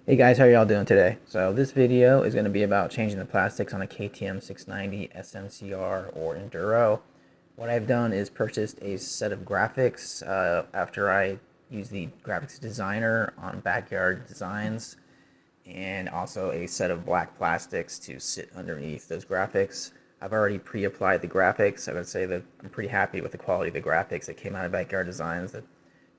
Hey guys, how are y'all doing today? So this video is going to be about changing the plastics on a KTM 690 SMCR or Enduro. What I've done is purchased a set of graphics after I used the graphics designer on Backyard Designs, and also a set of black plastics to sit underneath those graphics. I've already pre-applied the graphics. I would say that I'm pretty happy with the quality of the graphics that came out of Backyard Designs.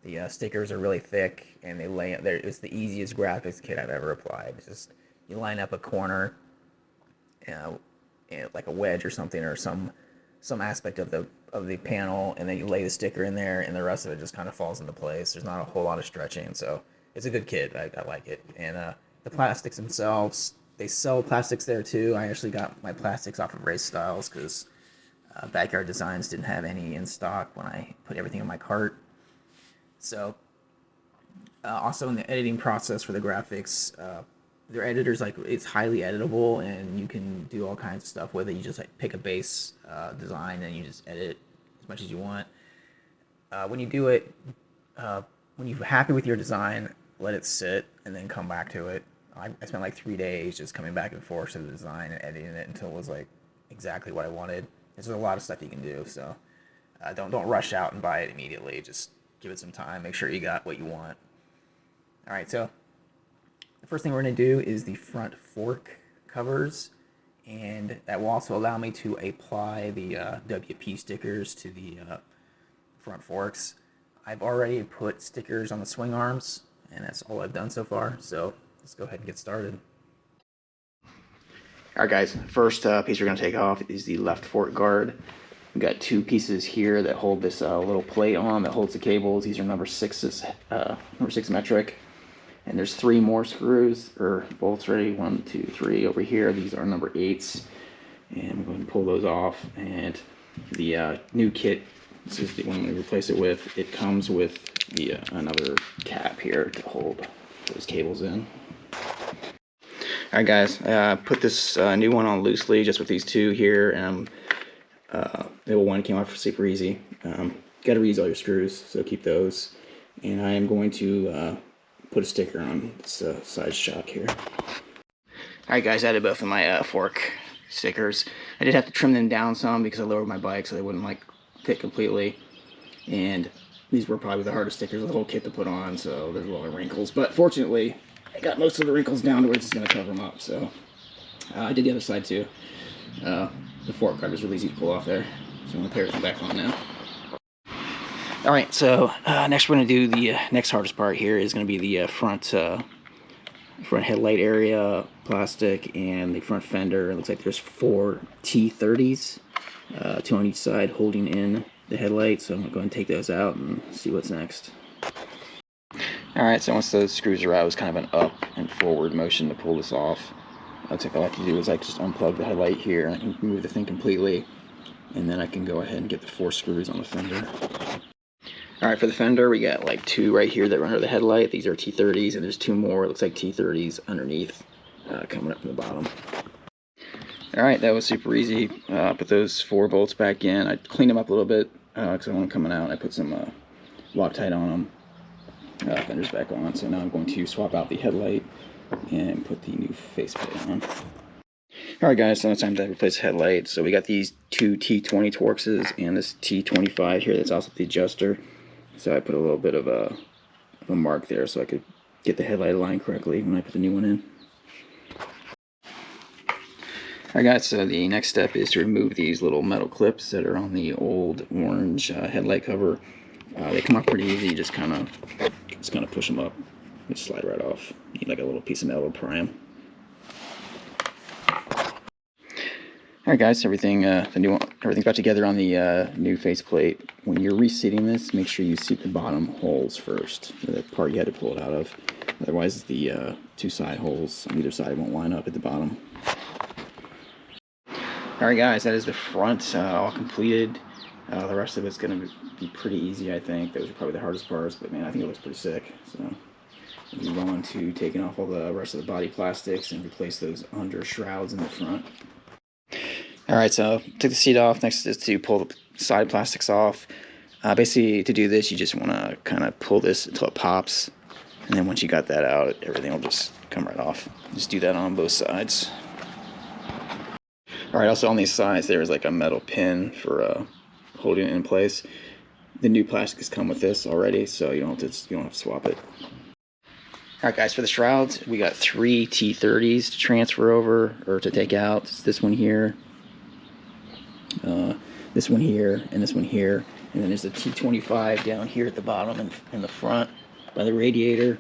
The stickers are really thick, and they lay there. It's the easiest graphics kit I've ever applied. It's just you line up a corner, like a wedge or something, or some aspect of the panel, and then you lay the sticker in there, and the rest of it just kind of falls into place. There's not a whole lot of stretching, so it's a good kit. I like it. And the plastics themselves, they sell plastics there too. I actually got my plastics off of Race Styles because Backyard Designs didn't have any in stock when I put everything in my cart. So, also in the editing process for the graphics, their editor's like it's highly editable, and you can do all kinds of stuff with it. You just like pick a base design and you just edit as much as you want. When you do it, when you're happy with your design, let it sit and then come back to it. I spent like 3 days just coming back and forth to the design and editing it until it was like exactly what I wanted. There's a lot of stuff you can do, so don't rush out and buy it immediately. Just give it some time. Make sure you got what you want. All right, so the first thing we're going to do is the front fork covers, and that will also allow me to apply the WP stickers to the front forks. I've already put stickers on the swing arms, and that's all I've done so far, so let's go ahead and get started. All right, guys, first piece we're going to take off is the left fork guard. We've got two pieces here that hold this little plate on that holds the cables. These are number 6 metric. And there's 3 more screws, or bolts ready, 1, 2, 3 over here. These are number 8s. And we're going to pull those off. And the new kit, this is the one we replace it with, it comes with the another cap here to hold those cables in. Alright guys, put this new one on loosely just with these two here, and the old one came off super easy. Got to reuse all your screws, so keep those. And I am going to put a sticker on this side shock here. Alright guys, I added both of my fork stickers. I did have to trim them down some because I lowered my bike so they wouldn't like fit completely. And these were probably the hardest stickers of the whole kit to put on, so there's a lot of wrinkles. But fortunately, I got most of the wrinkles down to where it's just going to cover them up. So I did the other side too. The fork guard was really easy to pull off there. So I'm going to pair everything back on now. Alright, so next we're going to do the next hardest part here is going to be the front headlight area, plastic, and the front fender. It looks like there's 4 T30s, 2 on each side holding in the headlight, so I'm going to go ahead and take those out and see what's next. Alright, so once those screws are out, it's kind of an up and forward motion to pull this off. Looks like all I have to do is like just unplug the headlight here, and I can remove the thing completely, and then I can go ahead and get the 4 screws on the fender. Alright, for the fender, we got like 2 right here that run under the headlight. These are T30s, and there's 2 more, it looks like T30s underneath, coming up from the bottom. Alright, that was super easy. Put those 4 bolts back in. I cleaned them up a little bit, because I want them coming out. I put some Loctite on them. Fenders back on, so now I'm going to swap out the headlight and put the new faceplate on. Alright guys, so it's time to replace the headlight. So we got these 2 T20 Torxes and this T25 here that's also the adjuster. So I put a little bit of a mark there so I could get the headlight aligned correctly when I put the new one in. Alright guys, so the next step is to remove these little metal clips that are on the old orange headlight cover. They come off pretty easy, just kind of push them up. They slide right off. You need like a little piece of metal to pry them. Alright guys, everything's got together on the new faceplate. When you're reseating this, make sure you seat the bottom holes first, the part you had to pull it out of. Otherwise the 2 side holes on either side won't line up at the bottom. Alright guys, that is the front all completed. The rest of it's going to be pretty easy, I think. Those are probably the hardest parts, but man, I think it looks pretty sick. So we'll move on to taking off all the rest of the body plastics and replace those under shrouds in the front. Alright, so took the seat off. Next is to pull the side plastics off. Basically, to do this, you just want to kind of pull this until it pops. And then once you got that out, everything will just come right off. Just do that on both sides. Alright, also on these sides there is like a metal pin for holding it in place. The new plastics come with this already, so you don't have to swap it. Alright guys, for the shrouds, we got 3 T30s to transfer over, or to take out. It's this one here, this one here, and this one here. And then there's a T25 down here at the bottom in the front by the radiator.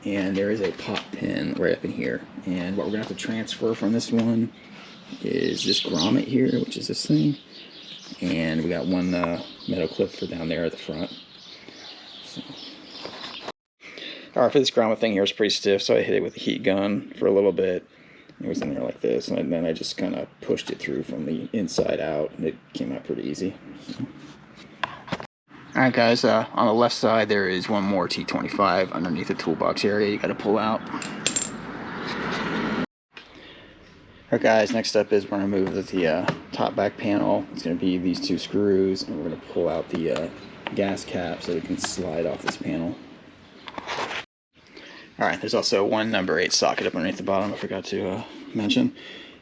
And there is a pop pin right up in here. And what we're going to have to transfer from this one is this grommet here, which is this thing. And we got one metal clip for down there at the front. So. Alright, for this grommet thing here, it's pretty stiff, so I hit it with a heat gun for a little bit. It was in there like this, and then I just kind of pushed it through from the inside out, and it came out pretty easy. So. Alright guys, on the left side there is one more T25 underneath the toolbox area you got to pull out. Alright guys, next up is we're going to move the top back panel. It's going to be these 2 screws, and we're going to pull out the gas cap so it can slide off this panel. Alright, there's also one number 8 socket up underneath the bottom I forgot to mention.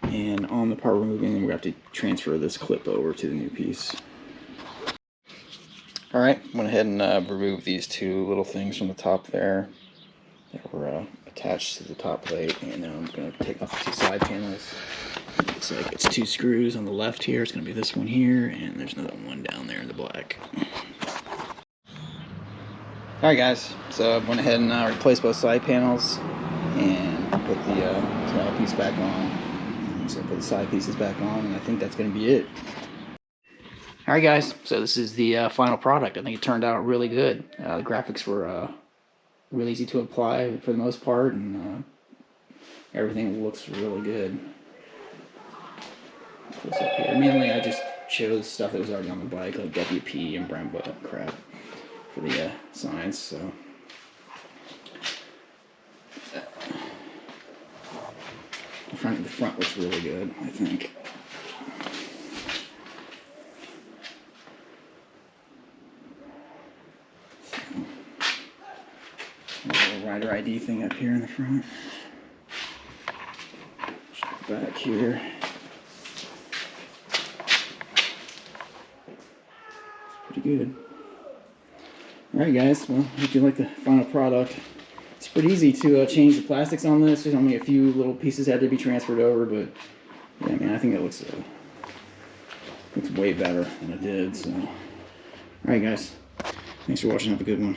And on the part we're moving, we're going to have to transfer this clip over to the new piece. Alright, went ahead and removed these 2 little things from the top there that were attached to the top plate, and now I'm going to take off the 2 side panels. Looks like it's 2 screws on the left here. It's going to be this one here, and there's another one down there in the black. Alright guys, so I went ahead and replaced both side panels and put the tail piece back on. So I put the side pieces back on, and I think that's going to be it. Alright guys, so this is the final product. I think it turned out really good. The graphics were really easy to apply for the most part, and everything looks really good. Close up here. Mainly I just chose stuff that was already on the bike, like WP and Brembo crap for the signs. So the front looks really good, I think. Little rider ID thing up here in the front. Back here. Pretty good. Alright guys, well, hope you like the final product. It's pretty easy to change the plastics on this. There's only a few little pieces had to be transferred over, but yeah, man, I think it looks way better than it did. So, alright guys, thanks for watching. Have a good one.